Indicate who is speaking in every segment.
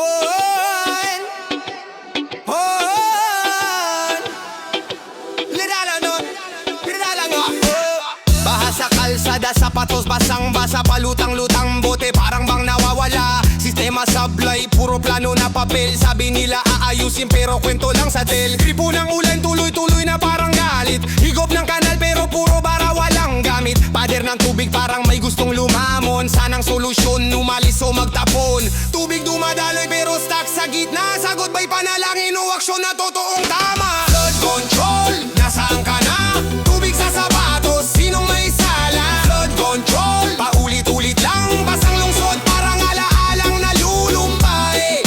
Speaker 1: Hon, hon, lidala no. Baha sa kalsada, sapatos basang-basa, palutang-lutang bote parang bang nawawala. Sistema sablay, puro plano na papel. Sabi nila aayusin pero kwento lang sa tel. Gripo ng ulan, tuloy-tuloy na parang galit. Higop ng kanal pero puro bara walang gamit. Pader ng tubig parang may gustong lumamon. Sanang solusyon, umalis o magtapon. Tubig dumadaloy pero stuck sa gitna. Sagot ba'y panalangin o aksyon na totoong tama? Flood control, nasaan ka na? Tubig sa sapatos, sinong may sala? Flood control, paulit-ulit lang. Basang lungsod parang alaalang nalulumbay.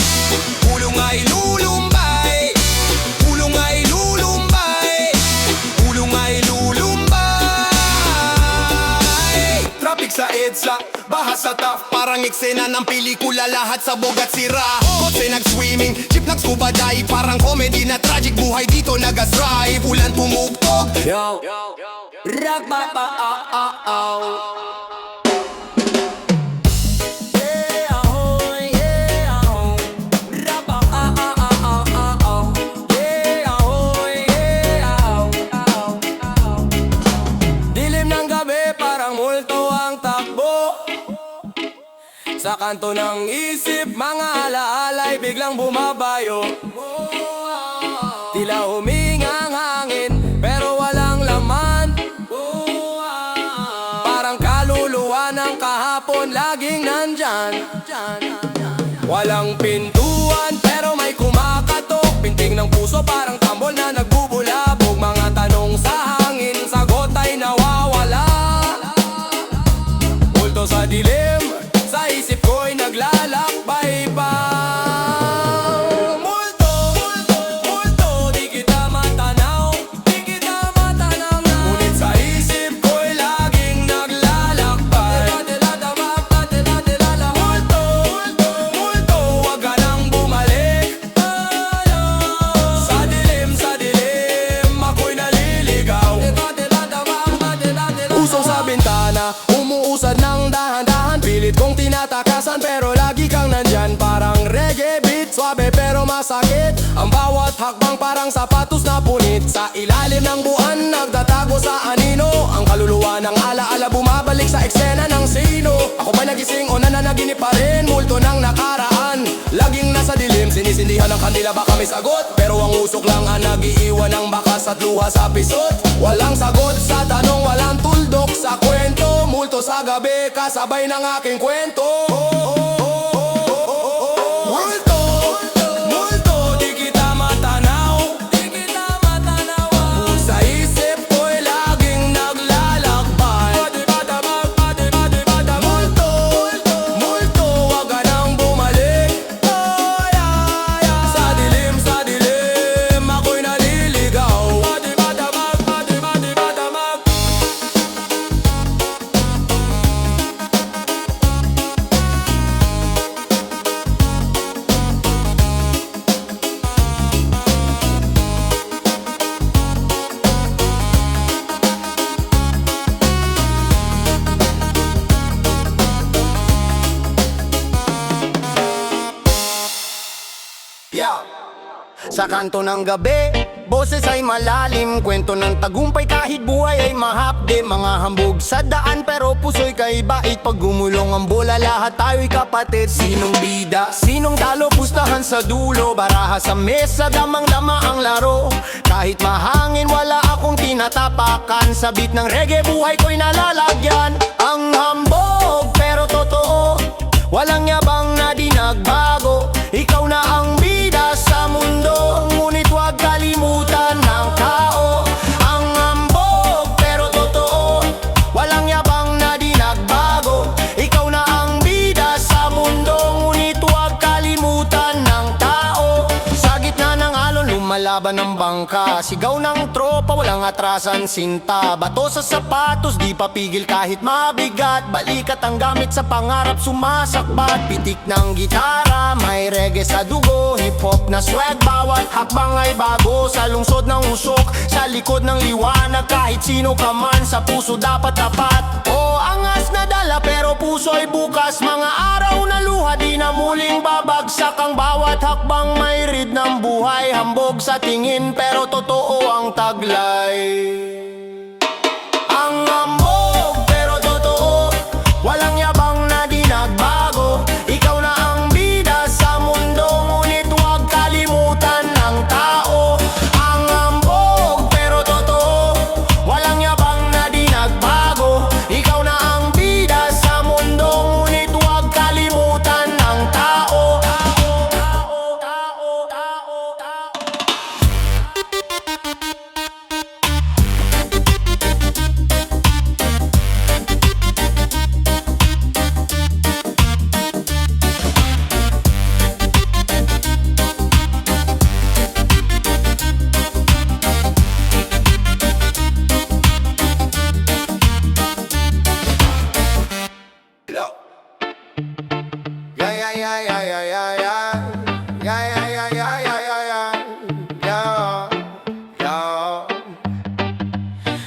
Speaker 1: Pulong ay lulumbay, pulong ay lulumbay, pulong ay lulumbay. Traffic sa EDSA, baha sa TAF, parang eksena ng pelikula. Lahat sabog at sira. Kotse nag-swimming, jeep nag-scuba dive. Parang comedy na tragic, buhay dito nag-strive. Ulan tumugtog,
Speaker 2: Yo, rock ba ba Yeah, ahoy, yeah, ahoy. Rock ba Yeah, ahoy, yeah, ahoy. Dilim ng gabi, parang multo ang takbo. Sa kanto ng isip, mga alaalay biglang bumabayo. Tila humingang hangin, pero walang laman. Parang kaluluwa ng kahapon, laging nandyan. Walang pintuan, pero may kumakatok. Pintig ng puso, parang tambol na nagbubulabog. Mga tanong sa hangin, sagot ay nawawala. Multo sa dilim, sa isip ko'y naglalakbay pa. Umuusad ng dahan-dahan, pilit kong tinatakasan, pero lagi kang nandyan. Parang reggae beat, swabe pero masakit. Ang bawat hakbang parang sapatos na punit. Sa ilalim ng buwan, nagtatago sa anino. Ang kaluluwa ng alaala bumabalik sa eksena ng sino. Ako ba'y nagising o nananaginip pa rin? Multo ng nakaraan, laging nasa dilim. Sinisindihan ng kandila, baka may sagot, pero ang usok lang ang nag-iiwan ng bakas at luha sa pisot. Walang sagot sa tanong, walang tuldok sa kwento. Multo sa gabi, kasabay ng aking kwento. Multo, multo, di kita matanaw. Sa isip ko'y laging naglalakbay. Multo, multo, wag ka nang bumalik. Sa dilim, ako'y naliligaw.
Speaker 1: Sa kanto ng gabi, boses ay malalim. Kwento ng tagumpay kahit buhay ay mahapde. Mga hambog sa daan pero puso'y kaibait. Pag gumulong ang bola, lahat tayo'y kapatid. Sinong bida, sinong talo, pustahan sa dulo. Baraha sa mesa, damang-dama ang laro. Kahit mahangin, wala akong tinatapakan. Sa beat ng reggae, buhay ko'y nalalagyan. Ang hambog pero totoo, walang yabang na di nagbago. Ikaw na ang bida sa mundo, ngunit huwag kalimutan ng tao. Ang hambog pero totoo, walang yabang na di nagbago. Ikaw na ang bida sa mundo, ngunit huwag kalimutan ng tao. Sa gitna ng alon, lumalaban ng bangka. Sigaw ng tropa, walang atrasan sinta. Bato sa sapatos, di papigil kahit mabigat. Balikat ang gamit sa pangarap, sumasakbat. Pitik ng gitara, may reggae sa dugo. Hip-hop na swag, bawat hakbang ay bago. Sa lungsod ng usok, sa likod ng liwanag. Kahit sino ka man, sa puso dapat tapat. O angas na dala pero puso'y bukas. Mga araw na luha luha, di na muling babagsak ang bawat hakbang. May rid ng buhay, hambog sa tingin pero totoo ang taglay. Ang hambog pero totoo, walang yabang na di nagbago. Ikaw na ang bida sa mundo, ngunit huwag kalimutan ng tao. Ang hambog pero totoo, walang yabang na di nagbago. Ikaw na ang bida sa mundo, ngunit huwag kalimutan ng tao.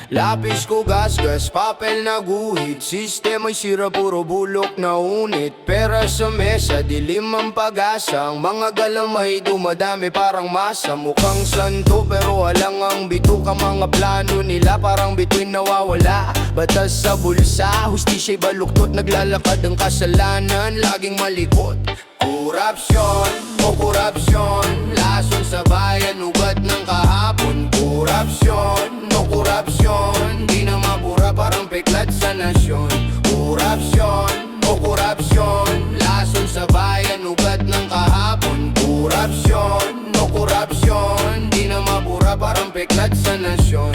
Speaker 1: Lapis ko gasgas, papel na guhit. Sistema'y sira, puro bulok na unit. Pera sa mesa, dilim ang pag-asa. Ang mga galamay dumadami parang masa. Mukhang santo pero walang ang bituka. Mga plano nila parang bituin nawawala. Batas sa bulsa, hustisya'y baluktot. Naglalakad ang kasalanan, laging malikot. Korupsyon o korupsyon, lason sa bayan, ugat ng kahapon. Korupsyon o korupsyon, di na mapura parang peklat sa nasyon. Korupsyon o korupsyon, lason sa bayan, ugat ng kahapon. Korupsyon o korupsyon, di na mapura parang peklat sa nasyon.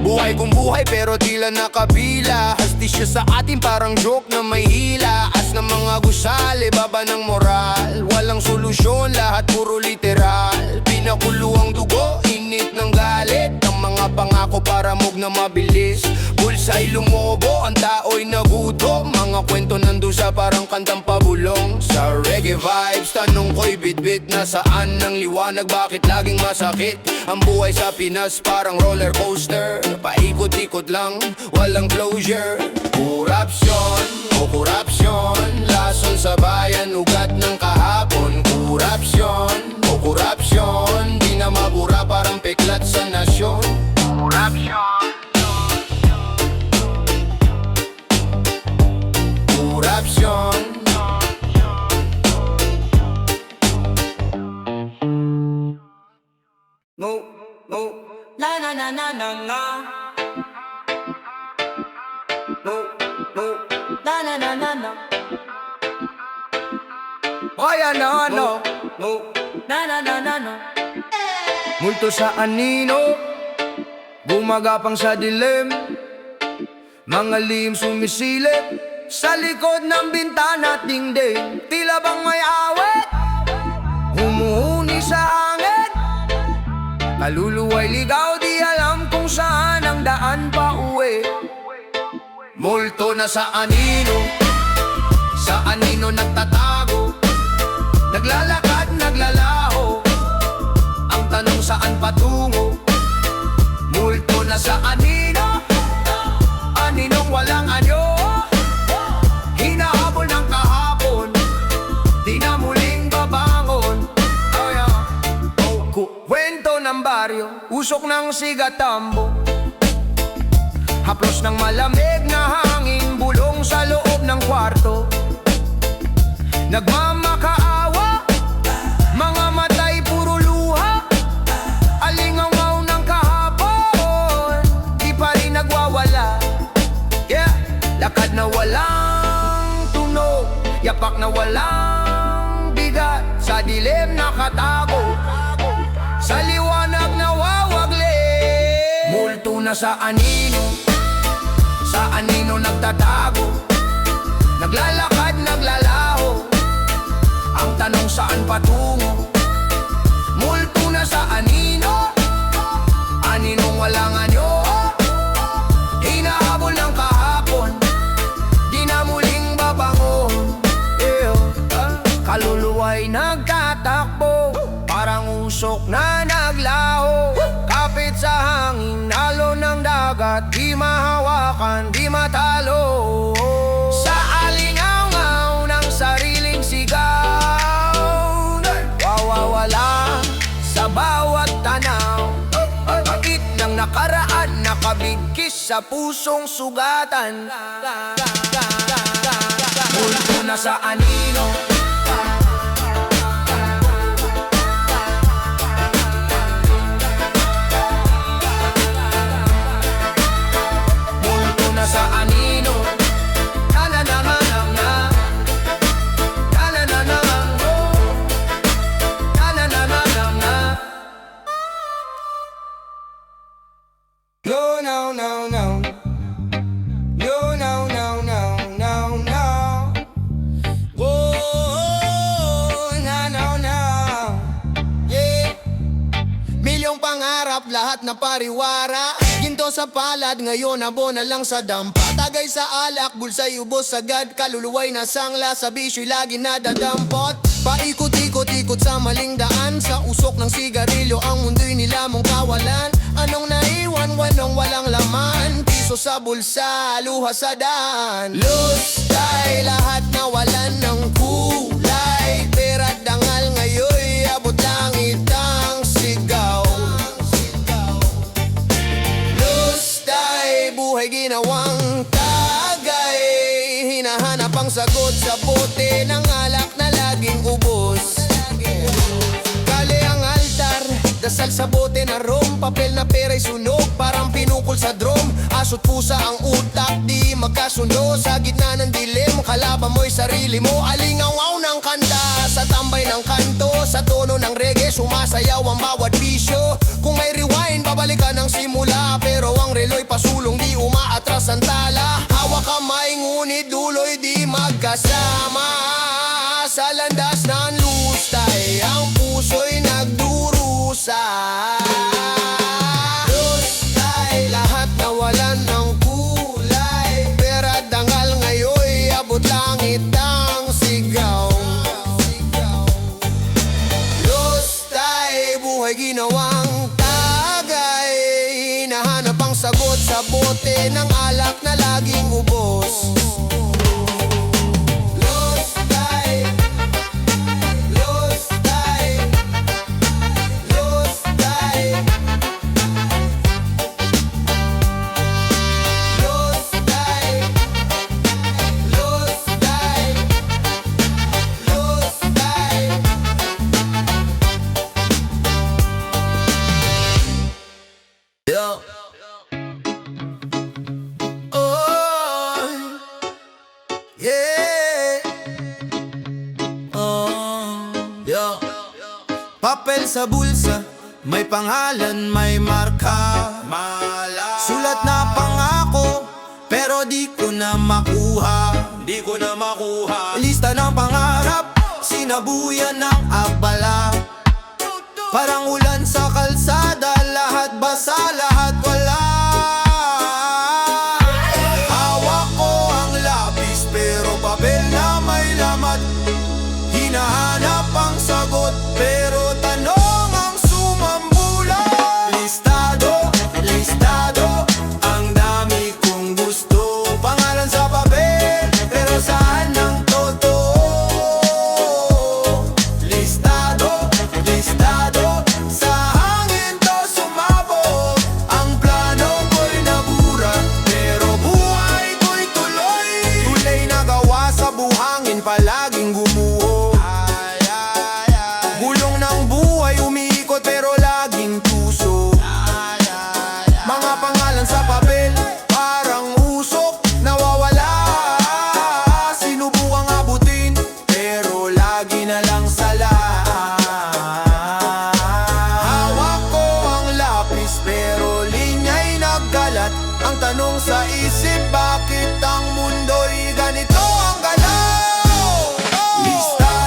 Speaker 1: Buhay kong buhay pero tila nakabila. Hastisya sa atin parang joke na may hila. As ng mga gusali, baba ng moral. Walang solusyon, lahat puro literal. Pinakulo ang dugo, init ng galit. Ang mga pangako para mog na mabilis. Bulsa'y lumobo, ang tao'y naguto. Mga kwento nandusa parang kantang pabulong. Sa reggae vibes, tanong ko'y bitbit. Nasaan ng liwanag, bakit laging masakit? Ang buhay sa Pinas parang roller coaster. Paikot-ikot lang, walang closure. Korupsyon o korupsyon, lason sa bayan, ugat ng kahapon. Korupsyon o korupsyon, di na mabura parang peklat sa nasyon. Korupsyon, korupsyon. No, no, na na na na na na. No, no, na na na na na. Kaya na no, no, na na na na na. Multo sa anino, gumagapang sa dilim. Mga lihim sumisilip sa likod ng bintana at dingding. Tila bang may awit, humuhuni sa hangin. Kaluluwa'y ligaw, di alam kung saan ang daan pa uwi. Multo na sa anino nagtatago. Naglalakad, naglalaho. Ang tanong saan patungo? Multo na sa anino, aninong walang anyo. Hinahabol ng kahapon, di na muling babangon. Kwento ng baryo, usok ng sigatambo. Haplos ng malamig na hangin, bulong sa loob ng kwarto. Nagmamakaawa, mga matay puro luha. Alingaw-ngaw ng kahapon, di pa rin nagwawala. Yeah, lakad na walang tunog, yapak na walang bigat. Sa dilim nakatago, sa liwanag na wawagli. Multo na sa anino nagtatago. Naglalakad, naglalaho. Ang tanong saan patungo? Multo na sa anino, aninong walang anyo. Hinahabol ng kahapon, di na muling babangon. Kaluluwa'y nagtatakbo, parang usok na naglaho. Kapit sa hangin, halo ng dagat. Di mahawakan, di matalo. Sa alingaw-ngaw ng sariling sigaw,
Speaker 2: nakaraan, nakabigkis sa pusong sugatan. Multo na sa anino, multo na sa anino. Na na na na na na, na na na na na, na na na na na na. No, no, no, no. No, no, no, no, no, no. Oh, no, no, no. Yeah. Milyong pangarap, lahat na pariwara. Ginto sa palad, ngayon abo na lang sa dampa. Tagay sa alak, bulsa'y ubos agad. Kaluluway na sangla, sa bisyo'y lagi nadadampot. Paikot-ikot-ikot sa maling daan. Sa usok ng sigarilyo, ang mundo'y nilamong kawalan. Anong naiwan, wanong walang laman. Piso sa bulsa, luha sa daan. Lustay, lahat nawalan ng kulay. Pera't dangal ngayon, abot langit ang sigaw. Lustay, buhay ginawang tagay. Hinahanap ang sagot sa bote ng alak na laging ubos. Kali ang altar, dasal sa bote na rom. Papel na pera'y sunog, parang pinukol sa drum. Aso't pusa ang utak, di magkasundo. Sa gitna ng dilim, kalaban mo'y sarili mo. Alingaw ng kanta, sa tambay ng kanto. Sa tono ng reggae, sumasayaw ang bawat bisyo. Kung may rewind, babalikan ang simula. Pero ang reloy pasulong, di umaatras ang tala. Hawak kamay, ngunit duloy di magkasama. Sa landas ng lustay, ang puso'y nagdurusa. Lustay, lahat nawalan ng kulay. Pera't dangal ngayon, abot langit ang sigaw. Lustay, buhay ginawang tagay. Hinahanap ang sagot sa bote ng alak na laging ubos. Papel sa bulsa, may pangalan, may marka. Sulat na pangako, pero di ko na makuha. Lista ng pangarap, sinabuyan ng abala. Parang ulan sa kalsada, lahat basa, lahat wala. Hawak ko ang lapis, pero papel na may lamat. Hinahanap ang sagot, pero tanong ang sumambulan. Listado, listado, ang dami kong gusto. Pangalan sa papel, pero saan ang totoo? Listado, listado, sa hangin to sumabog. Ang plano ko'y nabura, pero buhay ko'y tuloy. Tulay na gawa sa buhangin, palaging gumuho. Gulong ng buhay umiikot pero laging tuso. Mga pangalan sa papel, parang usok, nawawala. Sinubukang abutin, pero lagi na lang sala. Hawak ko ang lapis, pero linya'y nagkalat. Ang tanong sa isip, bakit ang mundo'y ganito ang galaw? Lista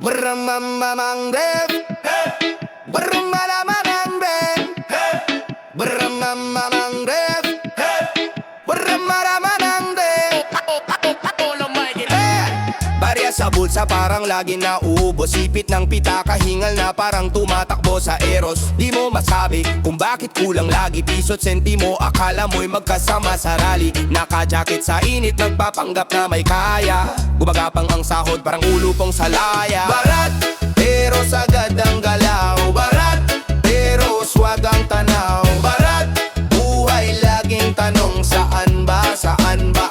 Speaker 1: Bramamamang ref, bramalamanang ref, bramamamang ref, bramalamanang ref. Barya sa bulsa parang lagi nauubos. Sipit ng pitaka, hingal na parang tumatakbo sa eros. Di mo masabi kung bakit kulang lagi. Piso't sentimo, akala mo'y magkasama sa rally. Naka-jacket sa init, nagpapanggap na may kaya. Gumagapang ang sahod, parang ulo pong salaya. Barat, pero sagad ang galaw. Barat, pero swag ang tanaw. Barat, buhay laging tanong. Saan ba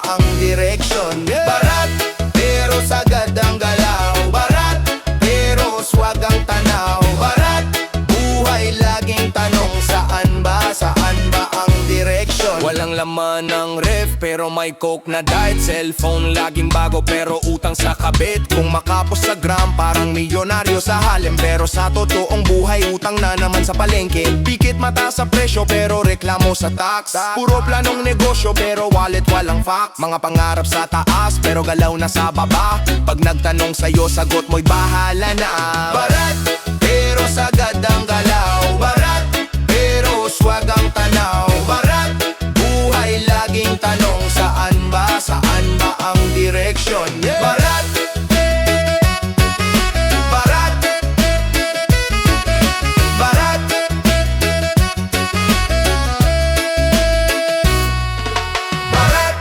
Speaker 1: ang direksyon? Barat, pero sagad ang galaw. Barat, pero swag ang tanaw. Barat, buhay laging tanong. Saan ba ang direksyon? Walang laman ng ref, pero may coke na diet. Cellphone laging bago, pero utang sa kabit. Kung makapos sa gram, parang milyonaryo sa Harlem. Pero sa totoong buhay, utang na naman sa palengke. Pikit mata sa presyo, pero reklamo sa tax. Puro planong negosyo, pero wallet walang facts. Mga pangarap sa taas, pero galaw na sa baba. Pag nagtanong sa'yo, sagot mo'y bahala na. Barat, pero sagad ang galaw. Barat, pero swag ang tanaw. Barat, buhay laging tanong. Saan ba ang direksyon? Barat, barat, barat. Barat.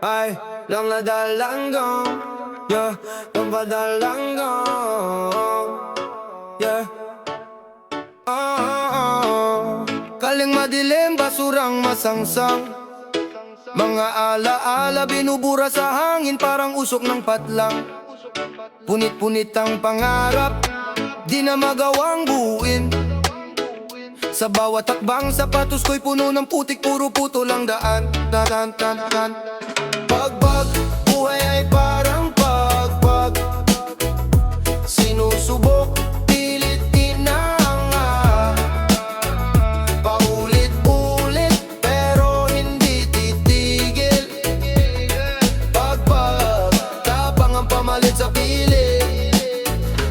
Speaker 1: Ay, lang nadalanggong. Yeah, lang padalanggong. Yeah. Kaling madilim, basurang masangsang. Mga alaala binubura sa hangin, parang usok ng patlang. Punit-punit ang pangarap, di na magawang buuin. Sa bawat takbang, sapatos ko'y puno ng putik, puro puto lang daan. Pagbag, buhay ay parang pagpag. Sinusubok, pilit inangat. Paulit-ulit, pero hindi titigil. Pagbag, tapang ang pamalit sa pili.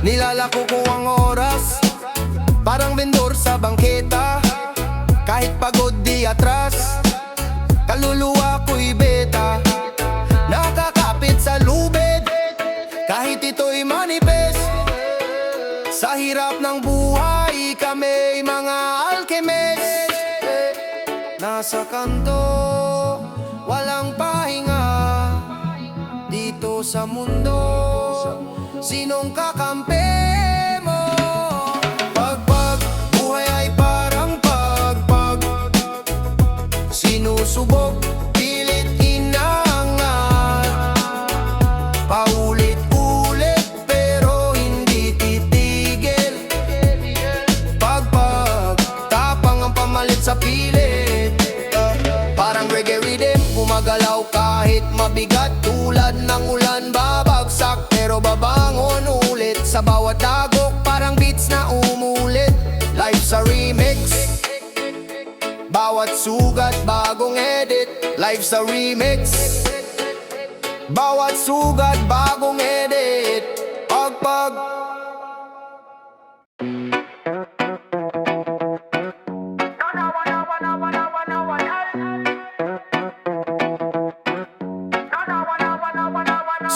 Speaker 1: Nilalako ko ang oras, parang vendor sa bangketa. Kahit pagod di atras, kaluluwa ko'y beta. Nakakapit sa lubid, kahit ito'y manifest. Sa hirap ng buhay, kami mga alchemist. Nasa kanto, walang pahinga. Dito sa mundo, sinong kakampi mo? Pagpag, buhay ay parang pagpag. Sinusubok, pilit inangat. Paulit-ulit, pero hindi titigil. Pagpag, tapang ang pamalit sa pilit. Parang reggae rhythm, gumagalaw kahit mabigat. Tulad ng ulan, babagsak pero babangon ulit. Sa bawat dagok, parang beats na umulit. Life's a remix, bawat sugat bagong edit. Life's a remix, bawat sugat bagong edit. Pagpag.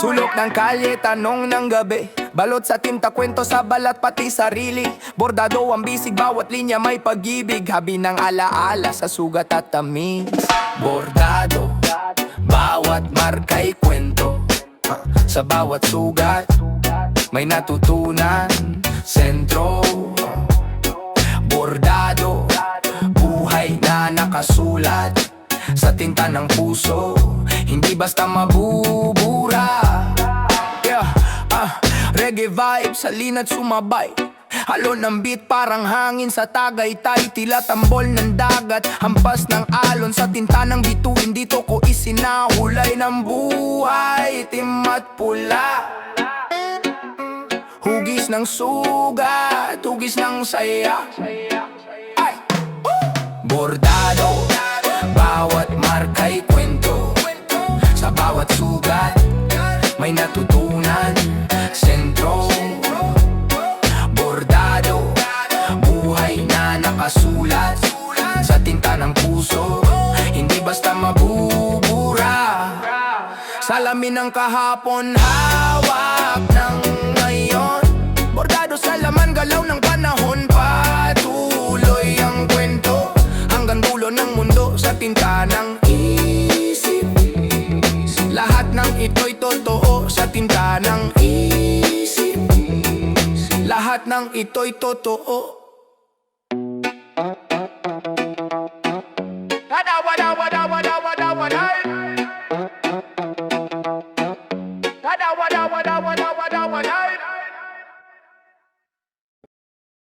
Speaker 1: Sulok ng kalye, tanong ng gabi. Balot sa tinta, kwento sa balat, pati sarili. Bordado ang bisig, bawat linya may pag-ibig. Habi ng alaala sa sugat at tamis. Bordado, bawat marka'y kwento. Sa bawat sugat, may natutunan. Sentro, bordado, buhay na nakasulat sa tinta ng puso. Hindi basta mabubura. Reggae vibes, halina't sumabay. Halo ng beat parang hangin sa Tagaytay. Tila tambol ng dagat, hampas ng alon sa tinta ng bituin. Dito ko isinahulay ng buhay, itim at pula. Hugis ng sugat, hugis ng saya. Ay! Bordado, bawat marka'y kwento. Sa bawat sugat, may natutunan.
Speaker 2: ng kahapon, hawak ng ngayon. Bordado sa laman, galaw ng panahon. Patuloy ang kwento hanggang dulo ng mundo sa tinta ng isip. Lahat ng ito'y totoo sa tinta ng isip. Lahat ng ito'y totoo. Wada wada wada wada wada.